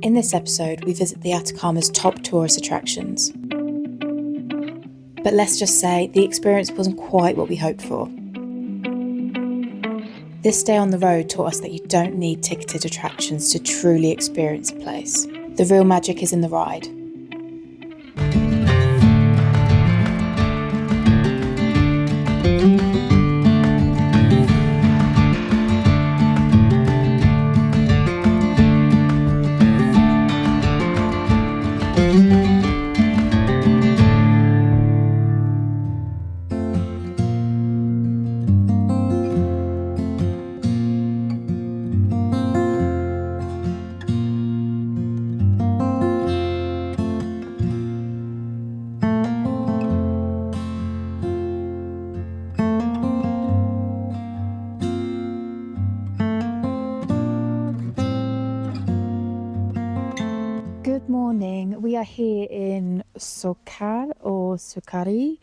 In this episode, we visit the Atacama's top tourist attractions. But let's just say the experience wasn't quite what we hoped for. This day on the road taught us that you don't need ticketed attractions to truly experience a place. The real magic is in the ride. Good morning. We are here in Socar or Sucari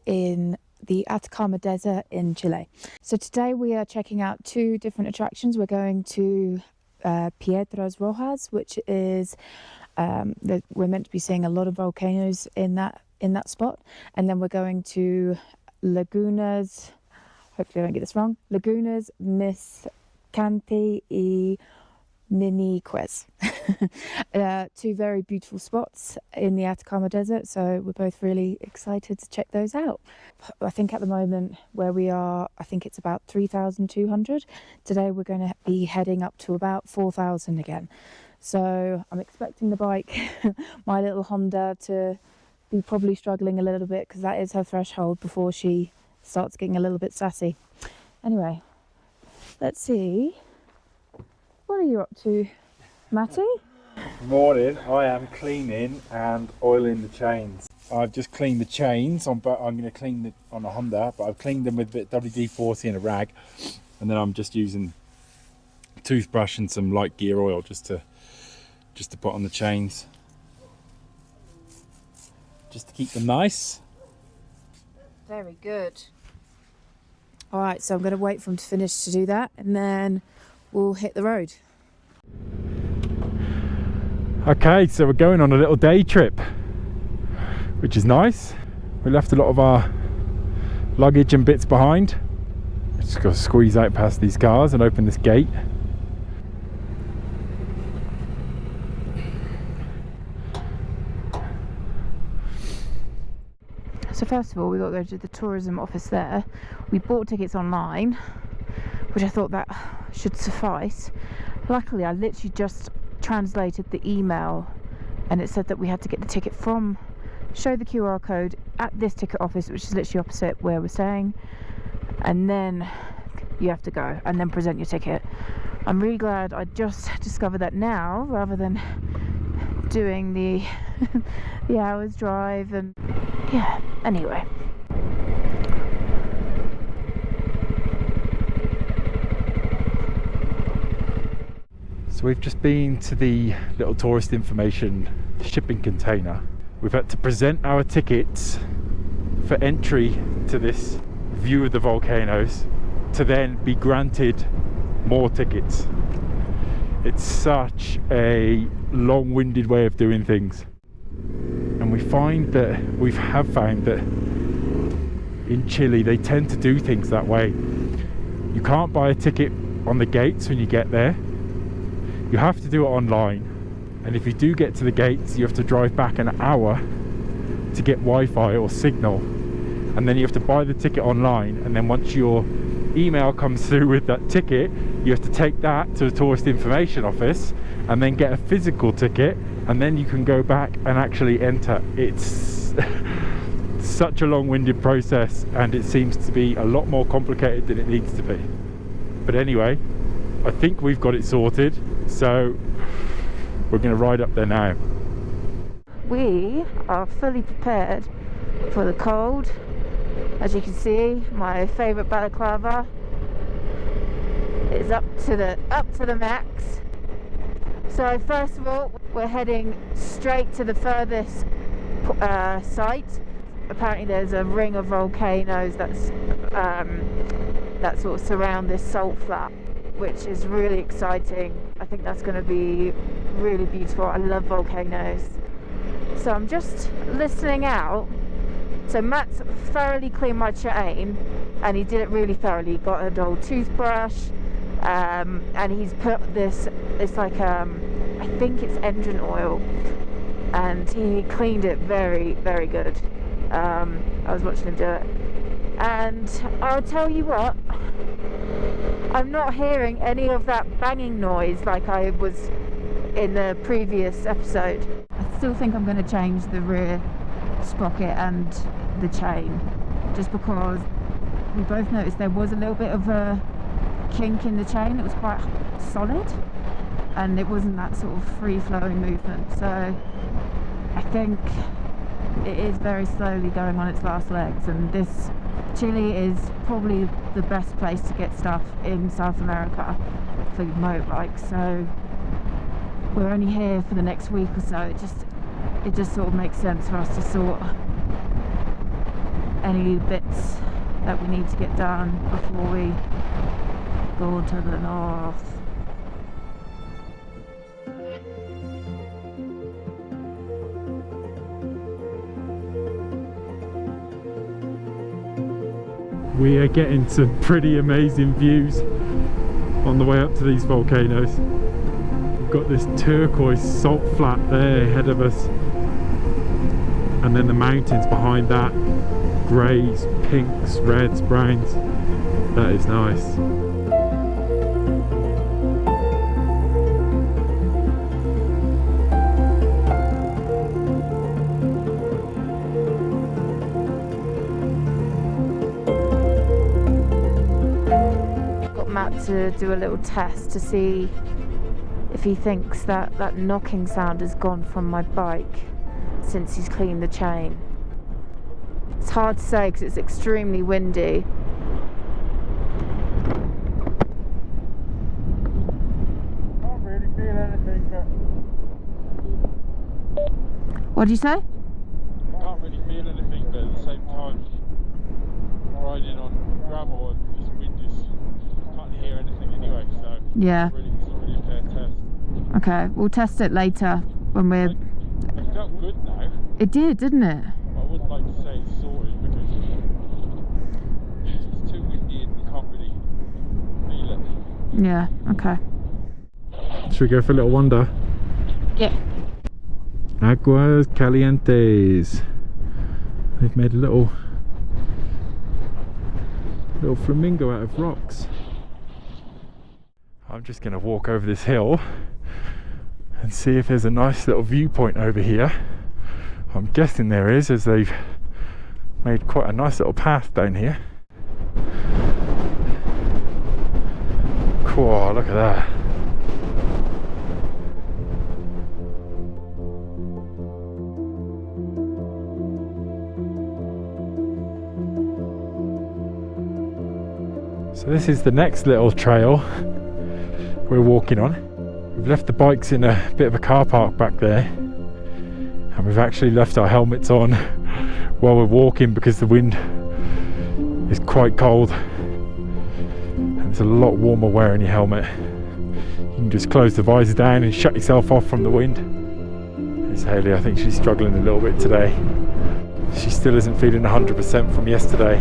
in the Atacama Desert in Chile. So today we are checking out two different attractions. We're going to Piedras Rojas, which is we're meant to be seeing a lot of volcanoes in that spot, and then we're going to Lagunas. Hopefully I don't get this wrong. Lagunas Miscante y Miniques. Two very beautiful spots in the Atacama Desert, so we're both really excited to check those out. I think at the moment where we are, I think it's about 3,200. Today we're going to be heading up to about 4,000 again. So I'm expecting the bike, my little Honda, to be probably struggling a little bit because that is her threshold before she starts getting a little bit sassy. Anyway, let's see. What are you up to, Matty? Morning, I am cleaning and oiling the chains. I've just cleaned the chains, I'm going to clean it on a Honda, but I've cleaned them with a bit of WD-40 and a rag, and then I'm just using a toothbrush and some light gear oil just to put on the chains, just to keep them nice. Very good. All right, so I'm going to wait for him to finish to do that, and then we'll hit the road. Okay, so we're going on a little day trip, which is nice. We left a lot of our luggage and bits behind. Just got to squeeze out past these cars and open this gate. So first of all, we got to go to the tourism office there. We bought tickets online, which I thought that should suffice. Luckily, I literally just translated the email, and it said that we had to get the ticket from, show the QR code at this ticket office, which is literally opposite where we're staying, and then you have to go and then present your ticket. I'm really glad I just discovered that now, rather than doing the the hours drive. And yeah, anyway. So we've just been to the little tourist information shipping container. We've had to present our tickets for entry to this view of the volcanoes to then be granted more tickets. It's such a long-winded way of doing things. And we have found that in Chile they tend to do things that way. You can't buy a ticket on the gates when you get there. You have to do it online, and if you do get to the gates, you have to drive back an hour to get Wi-Fi or signal, and then you have to buy the ticket online, and then once your email comes through with that ticket, you have to take that to the tourist information office and then get a physical ticket, and then you can go back and actually enter. It's such a long-winded process, and it seems to be a lot more complicated than it needs to be. But anyway, I think we've got it sorted, so we're going to ride up there now. We are fully prepared for the cold. As you can see, my favourite balaclava is up to the max. So first of all, we're heading straight to the furthest site. Apparently there's a ring of volcanoes that sort of surround this salt flat, which is really exciting. I think that's going to be really beautiful. I love volcanoes. So I'm just listening out. So Matt's thoroughly cleaned my chain, and he did it really thoroughly. He got an old toothbrush, and he's put this, it's like I think it's engine oil, and he cleaned it very, very good. I was watching him do it, and I'll tell you what, I'm not hearing any of that banging noise like I was in the previous episode. I still think I'm going to change the rear sprocket and the chain, just because we both noticed there was a little bit of a kink in the chain. It was quite solid and it wasn't that sort of free-flowing movement, so I think it is very slowly going on its last legs, and this Chile is probably the best place to get stuff in South America for motorbikes. So we're only here for the next week or so. It just sort of makes sense for us to sort any bits that we need to get done before we go to the north. We are getting some pretty amazing views on the way up to these volcanoes. We've got this turquoise salt flat there ahead of us, and then the mountains behind that, greys, pinks, reds, browns. That is nice. To do a little test to see if he thinks that that knocking sound has gone from my bike since he's cleaned the chain. It's hard to say because it's extremely windy. Can't really feel anything, but What do you say? can't really feel anything, but at the same time, riding on gravel and this wind is, can't hear anything anyway, so Yeah. it's not really a fair test. Okay, we'll test it later when we're... It felt good now. It did, didn't it? I wouldn't like to say it's sorted because it's too windy and you can't really feel it. Yeah, okay. Should we go for a little wander? Yeah. Aguas Calientes. They've made a little flamingo out of rocks. I'm just going to walk over this hill and see if there's a nice little viewpoint over here. I'm guessing there is, as they've made quite a nice little path down here. Cool, look at that. So this is the next little trail we're walking on. We've left the bikes in a bit of a car park back there, and we've actually left our helmets on while we're walking because the wind is quite cold and it's a lot warmer wearing your helmet. You can just close the visor down and shut yourself off from the wind. There's Hayley. I think she's struggling a little bit today. She still isn't feeling 100% from yesterday.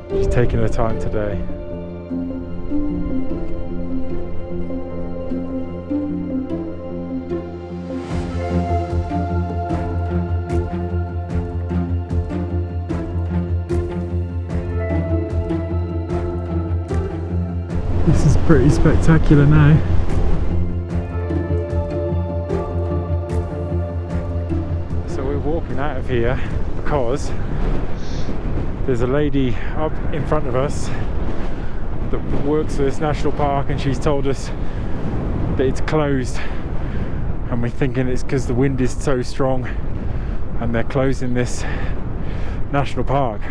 She's taking her time today. This is pretty spectacular now. So we're walking out of here because there's a lady up in front of us that works for this national park, and she's told us that it's closed, and we're thinking it's because the wind is so strong and they're closing this national park.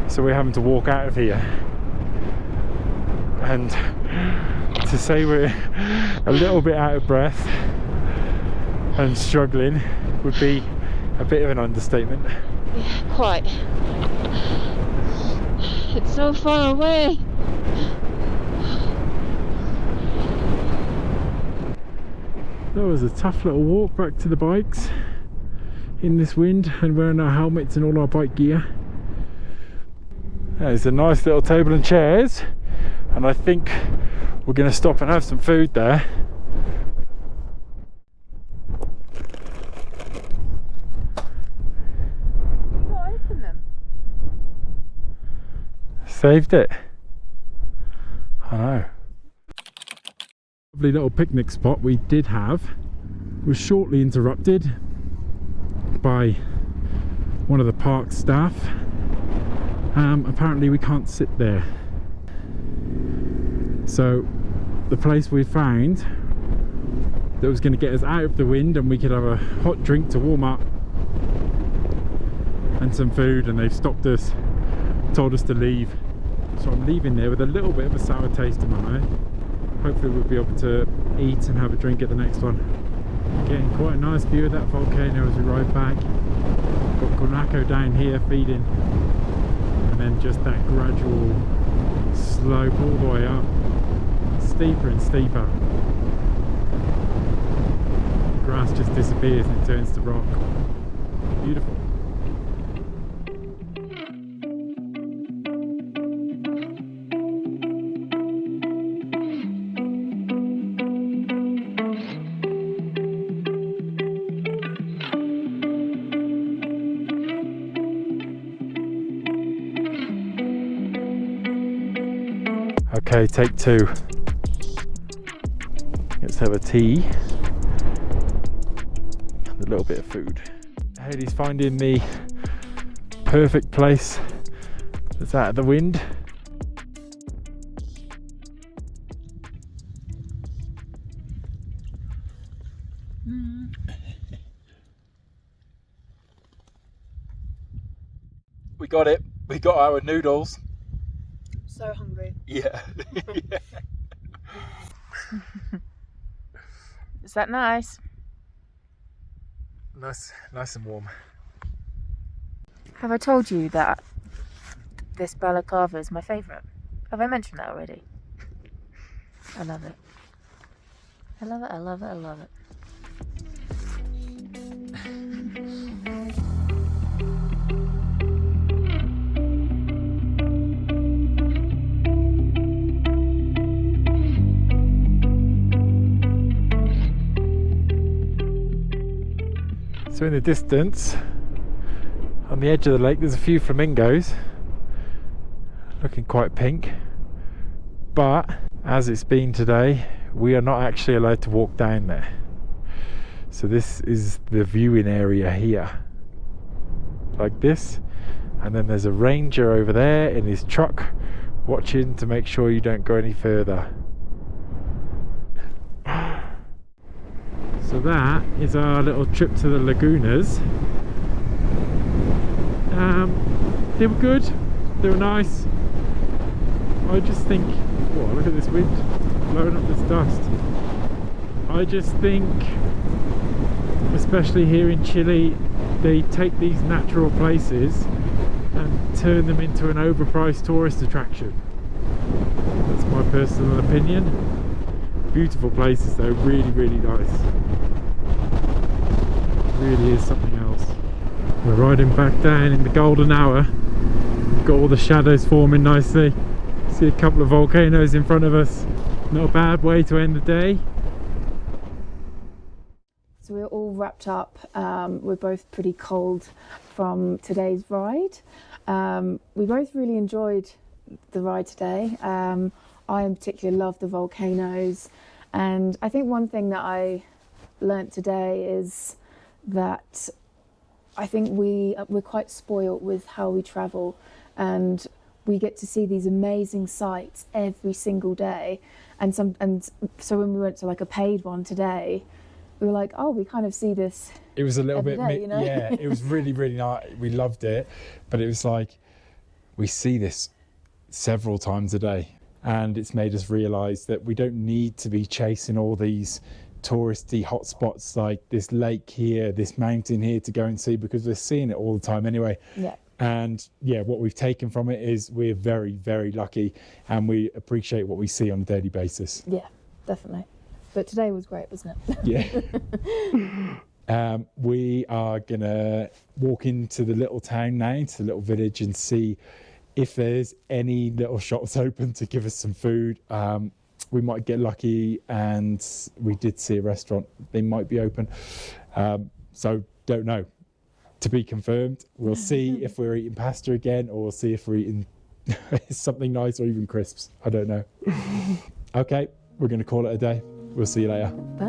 So we're having to walk out of here. And to say we're a little bit out of breath and struggling would be a bit of an understatement. Yeah, quite. It's so far away. That was a tough little walk back to the bikes in this wind and wearing our helmets and all our bike gear. There's a nice little table and chairs, and I think we're going to stop and have some food there. You not open them? Saved it. I know. Lovely little picnic spot we did have was shortly interrupted by one of the park staff. Apparently we can't sit there. So the place we found that was going to get us out of the wind and we could have a hot drink to warm up and some food, and they've stopped us, told us to leave. So I'm leaving there with a little bit of a sour taste in my mouth. Hopefully we'll be able to eat and have a drink at the next one. Getting quite a nice view of that volcano as we ride back. Got Guanaco down here feeding, and then just that gradual slope all the way up, steeper and steeper. The grass just disappears and it turns to rock. Beautiful. Okay, take two. Let's have a tea and a little bit of food. Haley's finding the perfect place that's out of the wind. We got it. We got our noodles. So hungry. Yeah. Is that nice? Nice and warm. Have I told you that this balaclava is my favourite? Have I mentioned that already? I love it. I love it, I love it, I love it. So in the distance, on the edge of the lake, there's a few flamingos looking quite pink, but as it's been today, we are not actually allowed to walk down there. So this is the viewing area here, like this, and then there's a ranger over there in his truck watching to make sure you don't go any further. So that is our little trip to the lagunas. They were good, they were nice. I just think, whoa, look at this wind blowing up this dust. I just think, especially here in Chile, they take these natural places and turn them into an overpriced tourist attraction. That's my personal opinion. Beautiful places though, really, really nice. Really is something else. We're riding back down in the golden hour. We've got all the shadows forming nicely. See a couple of volcanoes in front of us. Not a bad way to end the day. So we're all wrapped up. We're both pretty cold from today's ride. We both really enjoyed the ride today. I in particular love the volcanoes, and I think one thing that I learnt today is that I think we're quite spoilt with how we travel, and we get to see these amazing sights every single day. And so when we went to like a paid one today, we were like, oh, we kind of see this. It was a little bit, day, you know? yeah, it was really, really nice. We loved it, but it was like, we see this several times a day, and it's made us realise that we don't need to be chasing all these touristy hotspots like this lake here, this mountain here to go and see, because we're seeing it all the time anyway. Yeah. And yeah, what we've taken from it is we're very, very lucky, and we appreciate what we see on a daily basis. Yeah, definitely. But today was great, wasn't it? Yeah. We are gonna walk into the little town now, to the little village, and see if there's any little shops open to give us some food. We might get lucky, and we did see a restaurant. They might be open. So don't know. To be confirmed. We'll see if we're eating pasta again, or we'll see if we're eating something nice, or even crisps. I don't know. Okay, we're going to call it a day. We'll see you later. Bye.